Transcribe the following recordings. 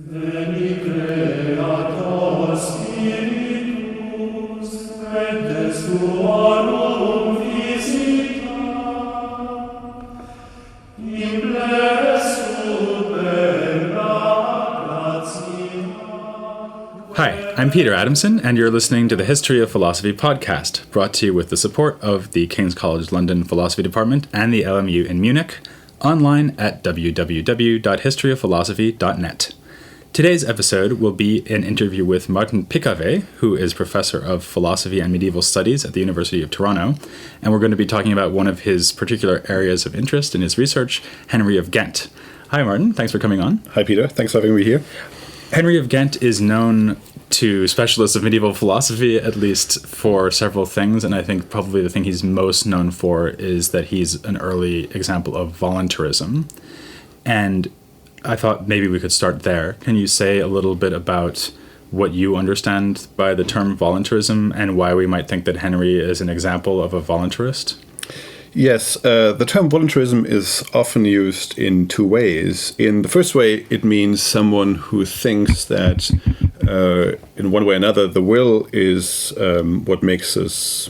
Hi, I'm Peter Adamson, and you're listening to the History of Philosophy podcast, brought to you with the support of the King's College London Philosophy Department and the LMU in Munich, online at www.historyofphilosophy.net. Today's episode will be an interview with Martin Pickavé, who is Professor of Philosophy and Medieval Studies at the University of Toronto, and we're going to be talking about one of his particular areas of interest in his research, Henry of Ghent. Hi, Martin. Thanks for coming on. Hi, Peter. Thanks for having me here. Henry of Ghent is known to specialists of medieval philosophy, at least for several things, and I think probably the thing he's most known for is that he's an early example of voluntarism. And I thought maybe we could start there. Can you say a little bit about what you understand by the term voluntarism and why we might think that Henry is an example of a voluntarist? Yes, the term voluntarism is often used in two ways. In the first way, it means someone who thinks that in one way or another, the will is what makes us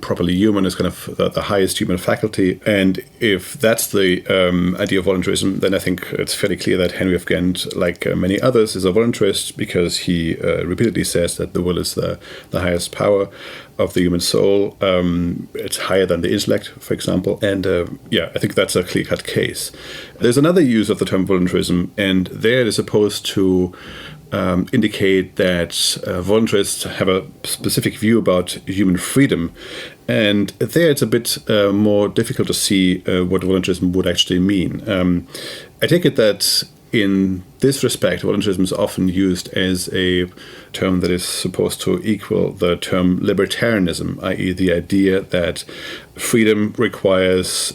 properly human, is kind of the highest human faculty. And if that's the idea of voluntarism, then I think it's fairly clear that Henry of Ghent, like many others, is a voluntarist because he repeatedly says that the will is the highest power of the human soul. It's higher than the intellect, for example. And I think that's a clear-cut case. There's another use of the term voluntarism, and there it is supposed to indicate that voluntarists have a specific view about human freedom. And there it's a bit more difficult to see what voluntarism would actually mean. I take it that in this respect, voluntarism is often used as a term that is supposed to equal the term libertarianism, i.e. the idea that freedom requires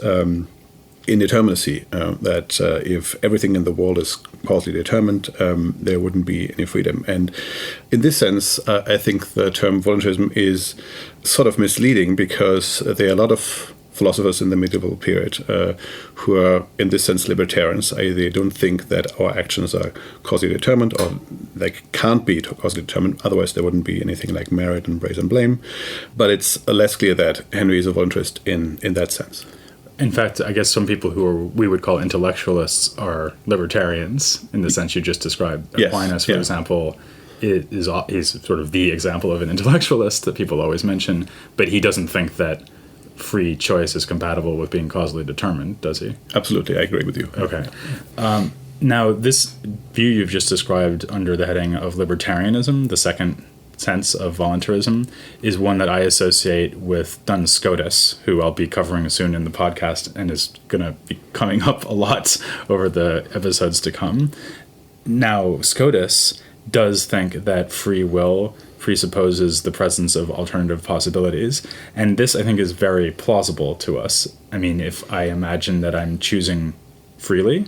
indeterminacy, that if everything in the world is causally determined, there wouldn't be any freedom. And in this sense, I think the term voluntarism is sort of misleading because there are a lot of philosophers in the medieval period who are, in this sense, libertarians. They don't think that our actions are causally determined, or they can't be causally determined. Otherwise, there wouldn't be anything like merit and praise and blame. But it's less clear that Henry is a voluntarist in that sense. In fact, I guess some people we would call intellectualists are libertarians in the sense you just described. Yes, Aquinas, for example, is sort of the example of an intellectualist that people always mention, but he doesn't think that free choice is compatible with being causally determined, does he? Absolutely, I agree with you. Okay. Now, this view you've just described under the heading of libertarianism, the second sense of voluntarism, is one that I associate with Duns Scotus, who I'll be covering soon in the podcast and is going to be coming up a lot over the episodes to come. Now, Scotus does think that free will presupposes the presence of alternative possibilities, and this, I think, is very plausible to us. I mean, if I imagine that I'm choosing freely,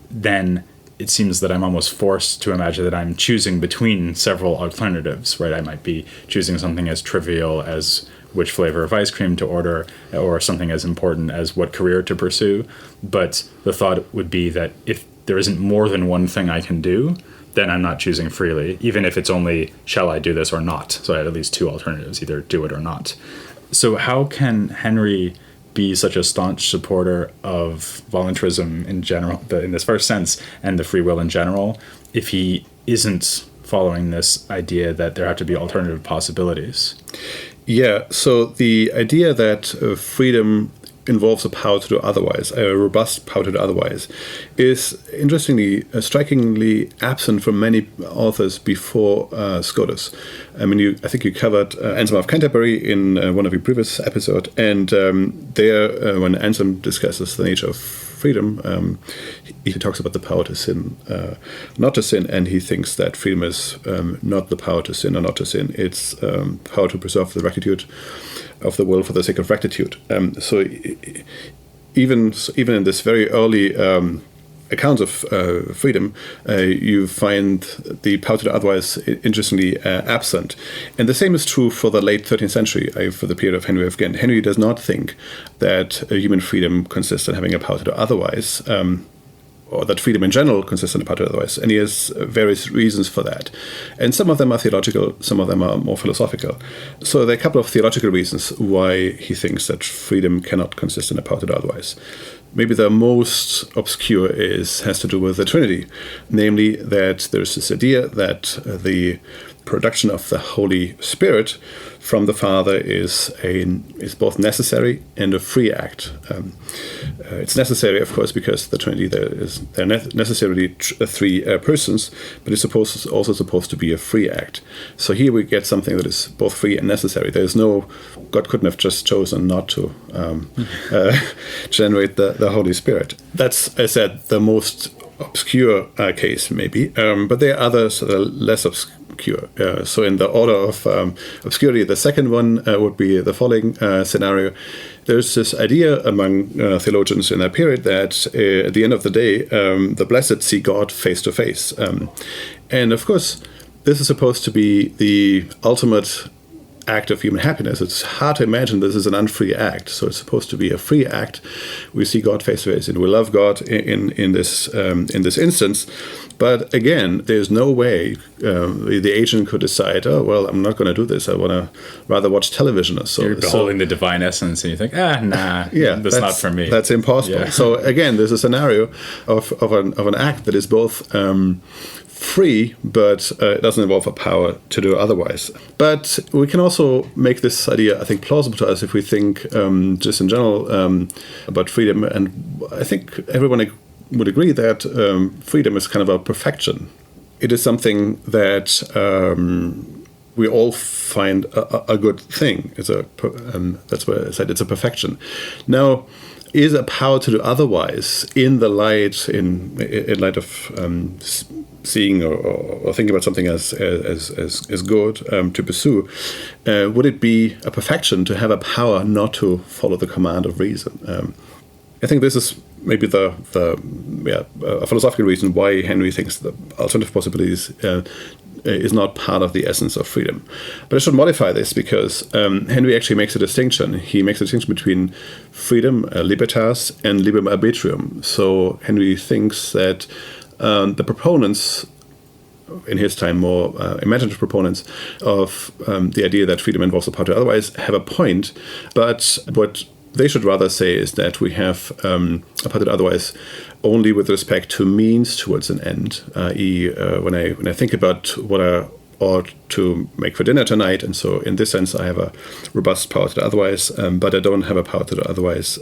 then it seems that I'm almost forced to imagine that I'm choosing between several alternatives, right? I might be choosing something as trivial as which flavor of ice cream to order, or something as important as what career to pursue. But the thought would be that if there isn't more than one thing I can do, then I'm not choosing freely, even if it's only, shall I do this or not? So I had at least two alternatives, either do it or not. So how can Henry be such a staunch supporter of voluntarism in general, in this first sense, and the free will in general, if he isn't following this idea that there have to be alternative possibilities? Yeah, so the idea that freedom involves a power to do otherwise, a robust power to do otherwise, is interestingly, strikingly absent from many authors before Scotus. I mean, I think you covered Anselm of Canterbury in one of your previous episodes, and there, when Anselm discusses the nature of freedom, he talks about the power to sin, not to sin, and he thinks that freedom is not the power to sin or not to sin, it's power to preserve the rectitude of the will for the sake of rectitude. So even in this very early accounts of freedom, you find the power to do otherwise interestingly absent. And the same is true for the late 13th century, for the period of Henry of Ghent. Henry does not think that human freedom consists in having a power to do otherwise. or that freedom in general consists in a power to do otherwise. And he has various reasons for that. And some of them are theological, some of them are more philosophical. So there are a couple of theological reasons why he thinks that freedom cannot consist in a power to do otherwise. Maybe the most obscure has to do with the Trinity, namely that there's this idea that the production of the Holy Spirit from the Father is both necessary and a free act. It's necessary, of course, because the Trinity they're necessarily three persons, but it's also supposed to be a free act. So here we get something that is both free and necessary. God couldn't have just chosen not to generate the Holy Spirit. That's, I said, the most obscure case, maybe, but there are others that are less obscure. So in the order of obscurity, the second one would be the following scenario. There's this idea among theologians in that period that at the end of the day, the blessed see God face to face. And of course, this is supposed to be the ultimate act of human happiness. It's hard to imagine this is an unfree act. So it's supposed to be a free act. We see God face to face, and we love God in this instance. But again, there's no way the agent could decide, oh, well, I'm not going to do this. I want to rather watch television or so. You're beholding the divine essence, and you think, that's not for me. That's impossible. Yeah. So again, there's a scenario of an act that is both free, but it doesn't involve a power to do otherwise. But we can also make this idea, I think, plausible to us if we think just in general about freedom. And I think everyone would agree that freedom is kind of a perfection. It is something that we all find a good thing. That's why I said it's a perfection. Now, is a power to do otherwise in light of seeing or thinking about something as good to pursue? Would it be a perfection to have a power not to follow the command of reason? I think this is maybe a philosophical reason why Henry thinks the alternative possibilities is not part of the essence of freedom. But I should modify this because Henry actually makes a distinction. He makes a distinction between freedom, libertas, and liberum arbitrium. So Henry thinks that the proponents, in his time more imaginative proponents of the idea that freedom involves a power to otherwise, have a point, but what they should rather say is that we have a power to otherwise only with respect to means towards an end, i.e. when I think about what I ought to make for dinner tonight, and so in this sense I have a robust power to otherwise, but I don't have a power to otherwise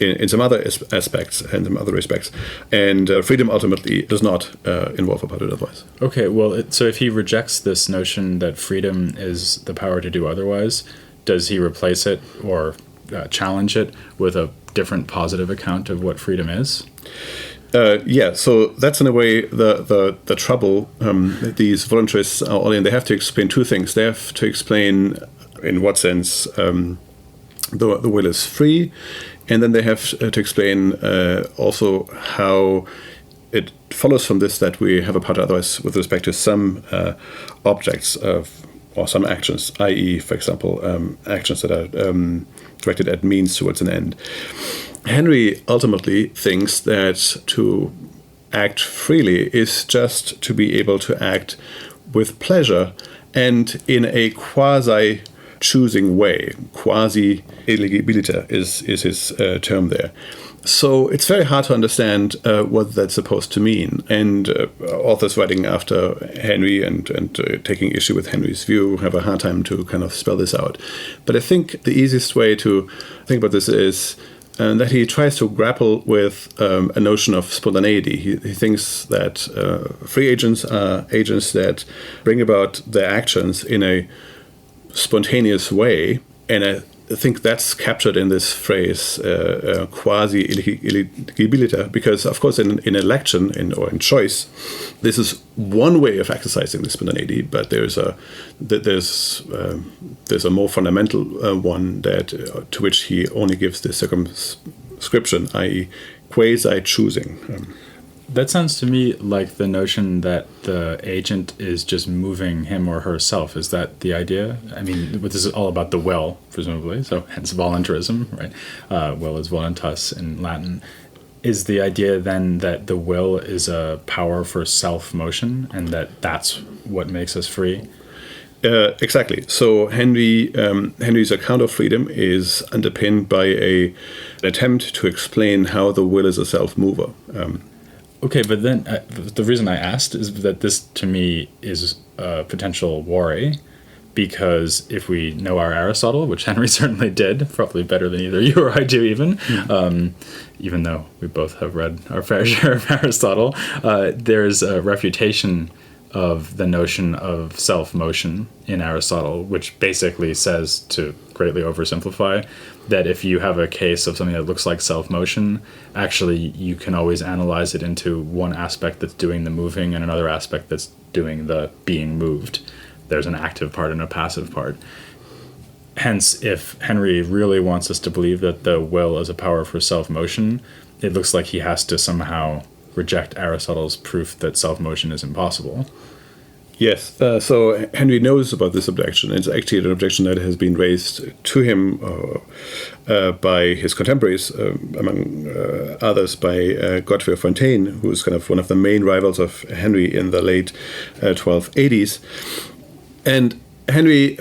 in some other aspects and some other respects. And freedom ultimately does not involve a power to otherwise. Okay, well, so if he rejects this notion that freedom is the power to do otherwise, does he replace it or challenge it with a different positive account of what freedom is? So that's in a way the trouble these voluntarists are all in. They have to explain two things. They have to explain in what sense the will is free, and then they have to explain also how it follows from this that we have a power to otherwise with respect to some objects or some actions, i.e., for example, actions that are directed at means towards an end. Henry ultimately thinks that to act freely is just to be able to act with pleasure and in a quasi-choosing way. Quasi-eligibilita is his term there. So it's very hard to understand what that's supposed to mean. And authors writing after Henry and taking issue with Henry's view have a hard time to kind of spell this out. But I think the easiest way to think about this is that he tries to grapple with a notion of spontaneity. He thinks that free agents are agents that bring about their actions in a spontaneous way, and I think that's captured in this phrase quasi-eligibilita, because of course in election or in choice, this is one way of exercising the spontaneity, but there's a more fundamental one that to which he only gives the circumscription, i.e. quasi-choosing. That sounds to me like the notion that the agent is just moving him or herself. Is that the idea? I mean, this is all about the will, presumably, so hence voluntarism, right? Will is voluntas in Latin. is the idea then that the will is a power for self-motion and that's what makes us free? Exactly. So Henry's account of freedom is underpinned by an attempt to explain how the will is a self-mover. Okay, but then the reason I asked is that this, to me, is a potential worry, because if we know our Aristotle, which Henry certainly did, probably better than either you or I do even, even though we both have read our fair share of Aristotle, there's a refutation of the notion of self-motion in Aristotle, which basically says, to greatly oversimplify, that if you have a case of something that looks like self-motion, actually you can always analyze it into one aspect that's doing the moving and another aspect that's doing the being moved. There's an active part and a passive part. Hence, if Henry really wants us to believe that the will is a power for self-motion, it looks like he has to somehow reject Aristotle's proof that self-motion is impossible. Yes, so Henry knows about this objection. It's actually an objection that has been raised to him by his contemporaries, among others by Godfrey of Fontaine, who is kind of one of the main rivals of Henry in the late 1280s. And Henry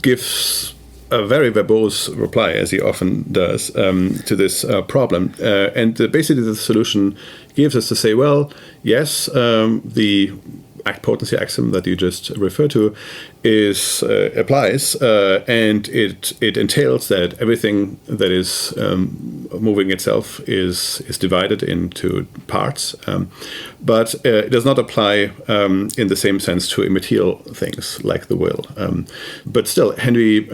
gives a very verbose reply, as he often does, to this problem. And basically the solution gives us to say, well, yes, the act potency axiom that you just referred to applies, and it entails that everything that is moving itself is divided into parts, but it does not apply in the same sense to immaterial things like the will. But still, Henry,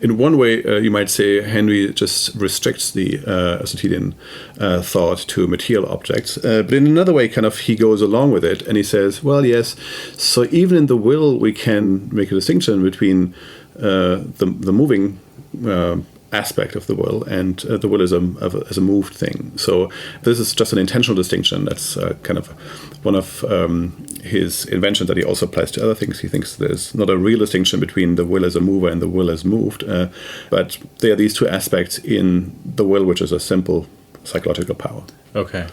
in one way, you might say Henry just restricts the Aristotelian thought to material objects. But in another way, kind of, he goes along with it and he says, well, yes, so even in the will, we can make a distinction between the moving aspect of the will and the will as a moved thing. So this is just an intentional distinction. That's kind of one of his inventions that he also applies to other things. He thinks there's not a real distinction between the will as a mover and the will as moved, but there are these two aspects in the will, which is a simple psychological power. Okay.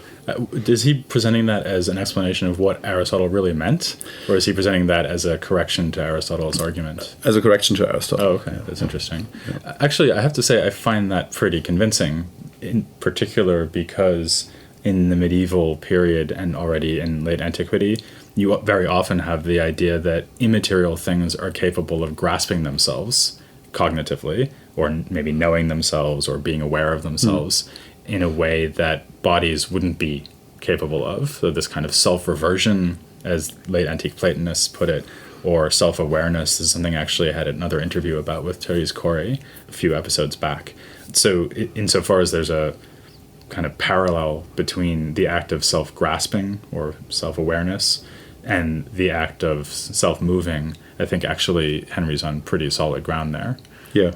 Is he presenting that as an explanation of what Aristotle really meant, or is he presenting that as a correction to Aristotle's argument? As a correction to Aristotle. Oh, okay. That's interesting. Yeah. Actually, I have to say I find that pretty convincing, in particular because in the medieval period and already in late antiquity, you very often have the idea that immaterial things are capable of grasping themselves cognitively, or maybe knowing themselves or being aware of themselves in a way that bodies wouldn't be capable of. So this kind of self-reversion, as late antique Platonists put it, or self-awareness, is something actually I had another interview about with Therese Corey a few episodes back. So insofar as there's a kind of parallel between the act of self-grasping or self-awareness and the act of self-moving, I think actually Henry's on pretty solid ground there. Yeah.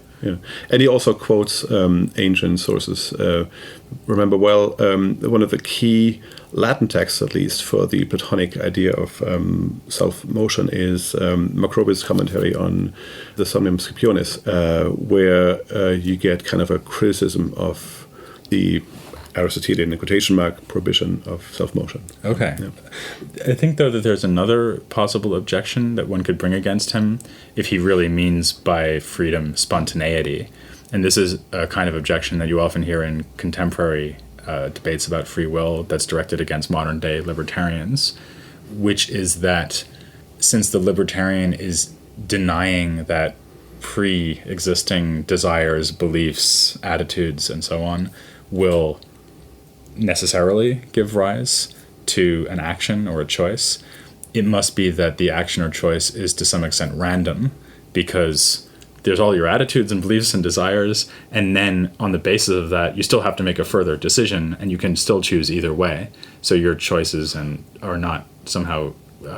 And he also quotes ancient sources. Remember well, one of the key Latin texts, at least, for the Platonic idea of self-motion is Macrobius' commentary on the Somnium Scipionis, where you get kind of a criticism of the Aristotelian, in quotation mark, prohibition of self-motion. Okay. Yeah. I think, though, that there's another possible objection that one could bring against him if he really means by freedom spontaneity. And this is a kind of objection that you often hear in contemporary debates about free will that's directed against modern-day libertarians, which is that since the libertarian is denying that pre-existing desires, beliefs, attitudes, and so on will necessarily give rise to an action or a choice, it must be that the action or choice is to some extent random, because there's all your attitudes and beliefs and desires, and then on the basis of that you still have to make a further decision, and you can still choose either way. So your choices are not somehow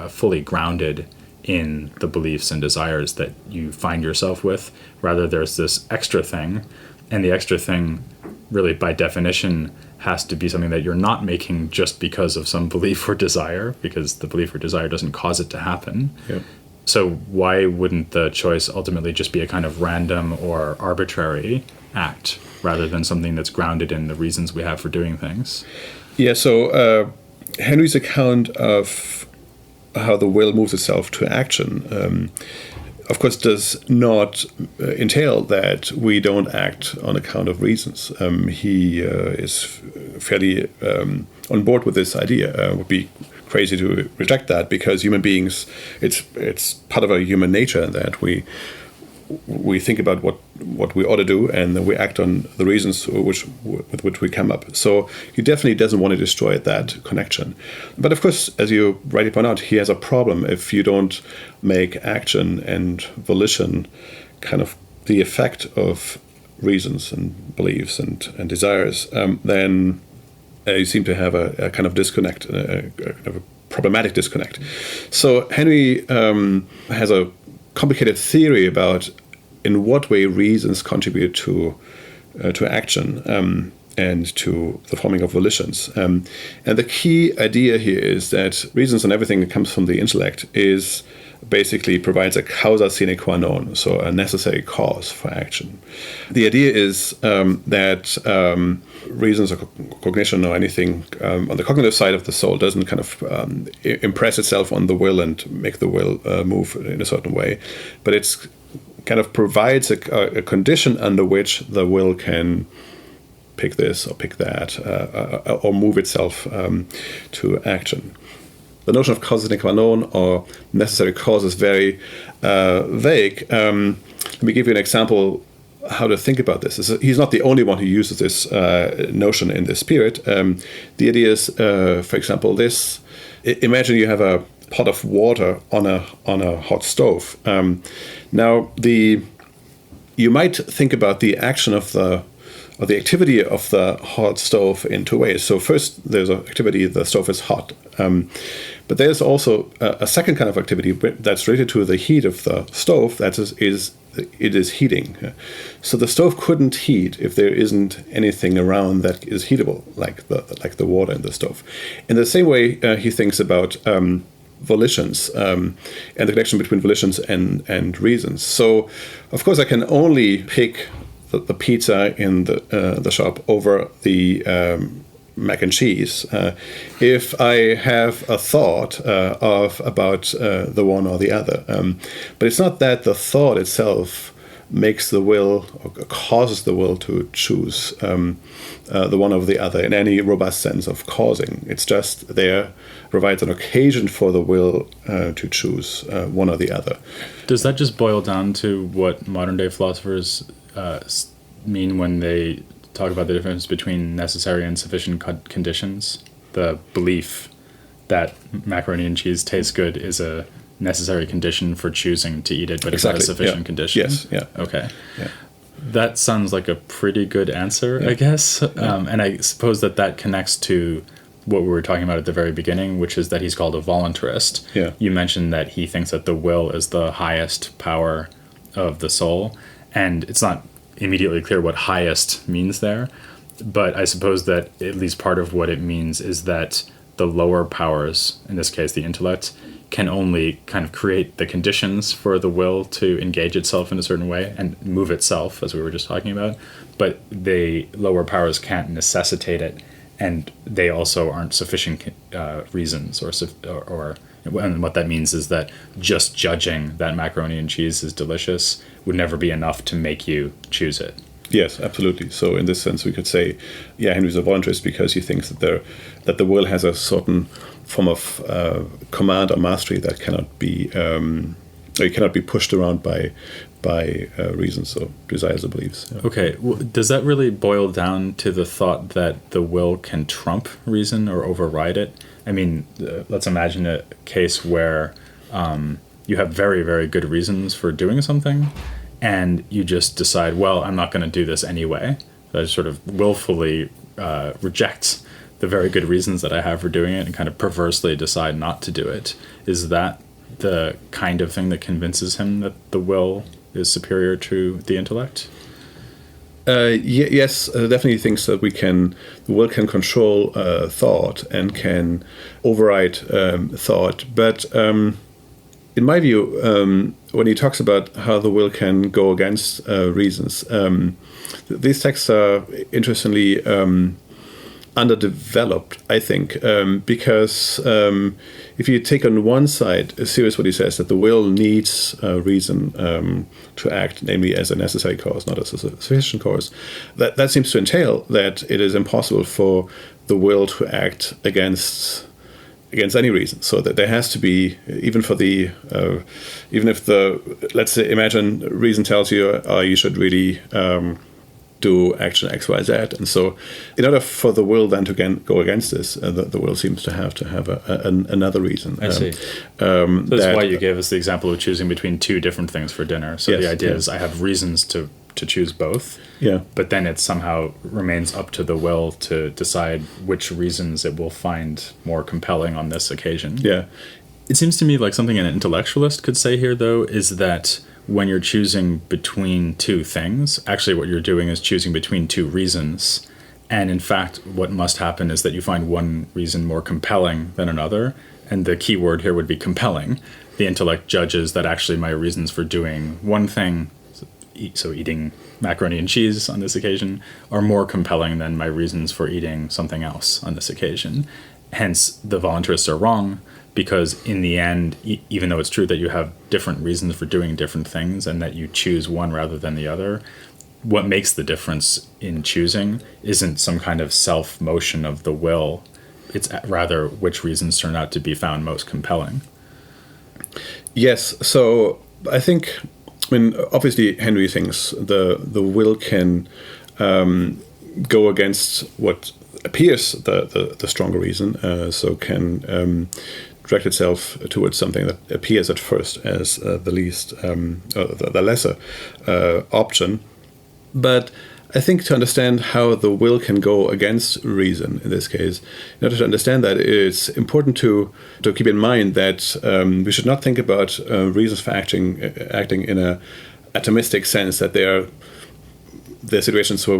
fully grounded in the beliefs and desires that you find yourself with. Rather, there's this extra thing, and the extra thing really by definition has to be something that you're not making just because of some belief or desire, because the belief or desire doesn't cause it to happen. Yep. So why wouldn't the choice ultimately just be a kind of random or arbitrary act, rather than something that's grounded in the reasons we have for doing things. Yeah, so Henry's account of how the will moves itself to action, of course, does not entail that we don't act on account of reasons. He is fairly on board with this idea. It would be crazy to reject that, because human beings, it's part of our human nature that we think about what we ought to do, and then we act on the reasons with which we come up. So he definitely doesn't want to destroy that connection. But of course, as you rightly point out, he has a problem if you don't make action and volition kind of the effect of reasons and beliefs and desires. Then you seem to have a kind of disconnect, a problematic disconnect. So Henry has a complicated theory about in what way reasons contribute to action and to the forming of volitions. And the key idea here is that reasons and everything that comes from the intellect is basically provides a causa sine qua non, so a necessary cause for action. The idea is that reasons or cognition or anything on the cognitive side of the soul doesn't kind of impress itself on the will and make the will move in a certain way, but it's kind of provides a condition under which the will can pick this or pick that or move itself to action. The notion of causa sine qua non or necessary cause is very vague. Let me give you an example how to think about this. He's not the only one who uses this notion in this spirit. The idea is, for example, this. Imagine you have a pot of water on a hot stove. Now, you might think about the action of the activity of the hot stove in two ways. So first, there's an activity, the stove is hot. But there's also a second kind of activity that's related to the heat of the stove, that it is heating. So the stove couldn't heat if there isn't anything around that is heatable, like the water in the stove. In the same way, he thinks about volitions and the connection between volitions and reasons. So, of course, I can only pick the pizza in the shop over the mac and cheese if I have a thought about the one or the other. But it's not that the thought itself makes the will or causes the will to choose the one over the other in any robust sense of causing. It's just there provides an occasion for the will to choose one or the other. Does that just boil down to what modern day philosophers mean when they talk about the difference between necessary and sufficient conditions? The belief that macaroni and cheese tastes good is a necessary condition for choosing to eat it, but exactly. It's not a sufficient condition. Yes, yeah. Okay. Yeah. That sounds like a pretty good answer, I guess. And I suppose that connects to what we were talking about at the very beginning, which is that he's called a voluntarist. Yeah. You mentioned that he thinks that the will is the highest power of the soul, and it's not immediately clear what highest means there, but I suppose that at least part of what it means is that the lower powers, in this case the intellect, can only kind of create the conditions for the will to engage itself in a certain way and move itself, as we were just talking about, but the lower powers can't necessitate it, and they also aren't sufficient reasons or and what that means is that just judging that macaroni and cheese is delicious would never be enough to make you choose it. Yes, absolutely. So in this sense, we could say, Henry's a voluntarist because he thinks that the will has a certain form of command or mastery that cannot be pushed around by reasons or desires or beliefs. Yeah. Okay, does that really boil down to the thought that the will can trump reason or override it? I mean, let's imagine a case where you have very, very good reasons for doing something, and you just decide, well, I'm not going to do this anyway. I sort of willfully reject the very good reasons that I have for doing it and kind of perversely decide not to do it. Is that the kind of thing that convinces him that the will is superior to the intellect? Yes, definitely thinks that the will can control thought and can override thought. But in my view, when he talks about how the will can go against reasons. These texts are interestingly underdeveloped, I think, because if you take on one side serious what he says, that the will needs reason to act, namely as a necessary cause, not as a sufficient cause, that seems to entail that it is impossible for the will to act against any reason. So that there has to be, even if let's say, imagine reason tells you you should really do action X, Y, Z. And so in order for the will then to go against this, the will seems to have another reason. I see. So that's why you gave us the example of choosing between two different things for dinner. So the idea is I have reasons to choose both. Yeah. But then it somehow remains up to the will to decide which reasons it will find more compelling on this occasion. Yeah. It seems to me like something an intellectualist could say here, though, is that when you're choosing between two things, actually what you're doing is choosing between two reasons. And in fact, what must happen is that you find one reason more compelling than another. And the key word here would be compelling. The intellect judges that actually my reasons for doing one thing, so eating macaroni and cheese on this occasion, are more compelling than my reasons for eating something else on this occasion. Hence, the voluntarists are wrong, because in the end, even though it's true that you have different reasons for doing different things and that you choose one rather than the other, what makes the difference in choosing isn't some kind of self-motion of the will. It's rather which reasons turn out to be found most compelling. Yes. So I think, obviously Henry thinks the will can go against what appears the stronger reason, so can direct itself towards something that appears at first as the least, the lesser option. But I think to understand how the will can go against reason in this case, in order to understand that, it's important to keep in mind that we should not think about reasons for acting in a atomistic sense, that there are situations where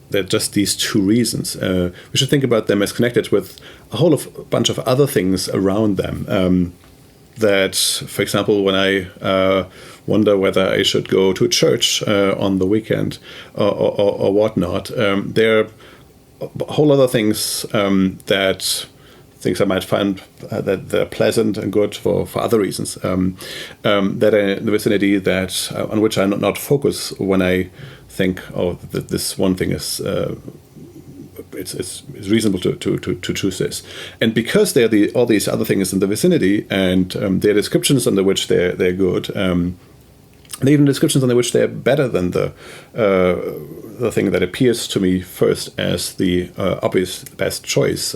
they're just these two reasons. We should think about them as connected with a whole bunch of other things around them. That, for example, when I wonder whether I should go to church on the weekend or whatnot, there are whole other things that things I might find that they're pleasant and good for other reasons, that are in the vicinity that on which I not focus when I think, this one thing is it's reasonable to choose this. And because there are all these other things in the vicinity, and there are descriptions under which they're good, and even descriptions under which they're better than the thing that appears to me first as the obvious best choice,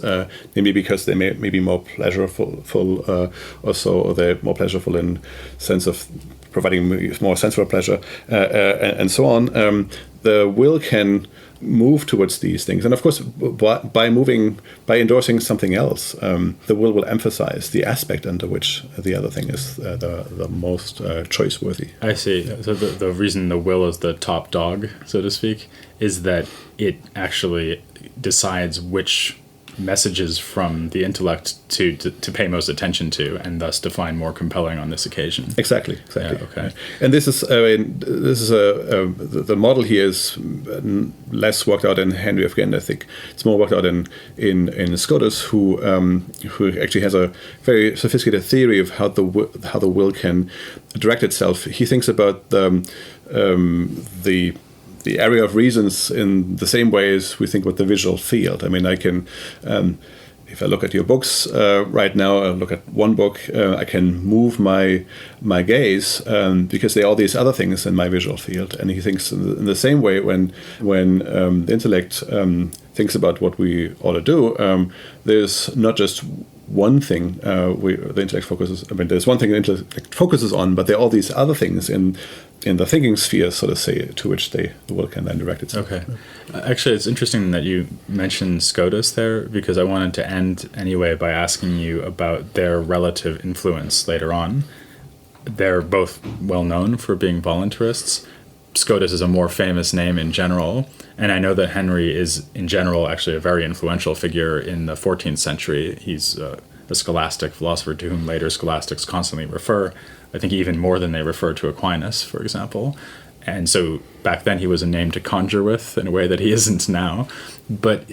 namely because they may be more pleasurable, or they're more pleasurable in sense of providing more sensual pleasure, and so on. The will can move towards these things, and of course, by endorsing something else, the will emphasize the aspect under which the other thing is the most choice-worthy. I see. So the reason the will is the top dog, so to speak, is that it actually decides which messages from the intellect to pay most attention to, and thus to find more compelling on this occasion. Exactly. Yeah, okay. And this is the model here is less worked out in Henry of Ghent. I think it's more worked out in Scotus, who actually has a very sophisticated theory of how the will can direct itself. He thinks about the area of reasons in the same way as we think about the visual field. I mean, I can, if I look at your books right now, I look at one book, I can move my gaze because there are all these other things in my visual field. And he thinks in the same way when the intellect thinks about what we ought to do, there's not just one thing the intellect focuses. I mean, there's one thing the intellect focuses on, but there are all these other things in the thinking sphere, so to say, to which the will can then direct itself. Okay. Actually, it's interesting that you mentioned Scotus there, because I wanted to end anyway by asking you about their relative influence later on. They're both well known for being voluntarists. Scotus is a more famous name in general, and I know that Henry is, in general, actually a very influential figure in the 14th century. He's a scholastic philosopher to whom later scholastics constantly refer. I think even more than they refer to Aquinas, for example. And so back then he was a name to conjure with in a way that he isn't now. But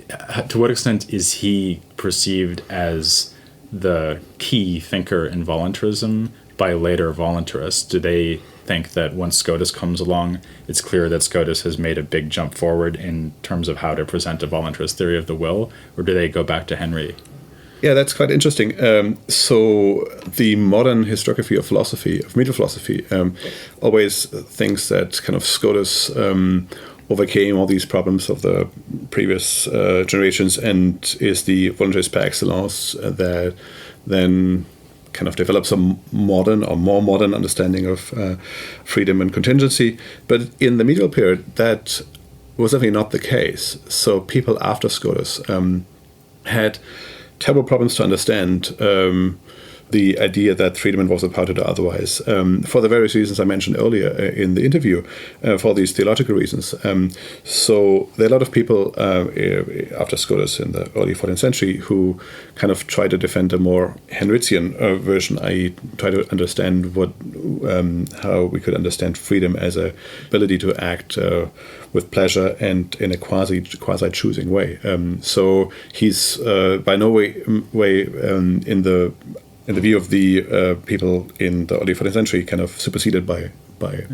to what extent is he perceived as the key thinker in voluntarism by later voluntarists? Do they think that once Scotus comes along, it's clear that Scotus has made a big jump forward in terms of how to present a voluntarist theory of the will? Or do they go back to Henry? Yeah, that's quite interesting. So the modern historiography of philosophy, of medieval philosophy, always thinks that kind of Scotus overcame all these problems of the previous generations and is the voluntarist par excellence that then kind of develops a modern or more modern understanding of freedom and contingency. But in the medieval period, that was definitely not the case. So people after Scotus had terrible problems to understand the idea that freedom was a power to do otherwise, for the various reasons I mentioned earlier in the interview, for these theological reasons. So there are a lot of people after Scotus in the early 14th century who kind of try to defend a more Henrician version, i.e. try to understand how we could understand freedom as a ability to act with pleasure and in a quasi-choosing way. So he's by no way in the view of the people in the early 14th century, kind of superseded by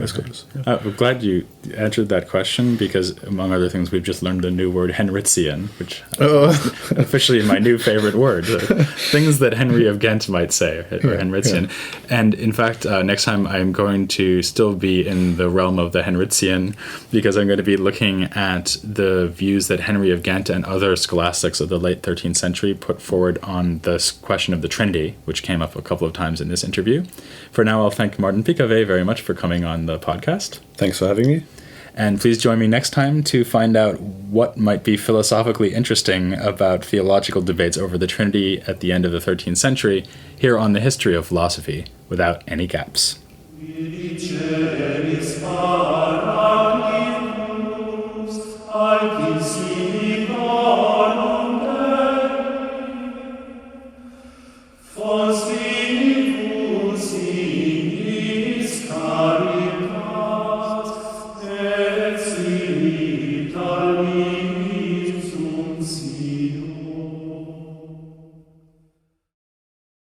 Scotus. Yeah. I'm glad you answered that question because, among other things, we've just learned the new word Henrician, which is officially my new favorite word. Things that Henry of Ghent might say, or Henrician. Yeah. And in fact, next time I'm going to still be in the realm of the Henrician because I'm going to be looking at the views that Henry of Ghent and other scholastics of the late 13th century put forward on this question of the Trinity, which came up a couple of times in this interview. For now, I'll thank Martin Pickavé very much for coming on the podcast. Thanks for having me. And please join me next time to find out what might be philosophically interesting about theological debates over the Trinity at the end of the 13th century here on the History of Philosophy without any gaps. For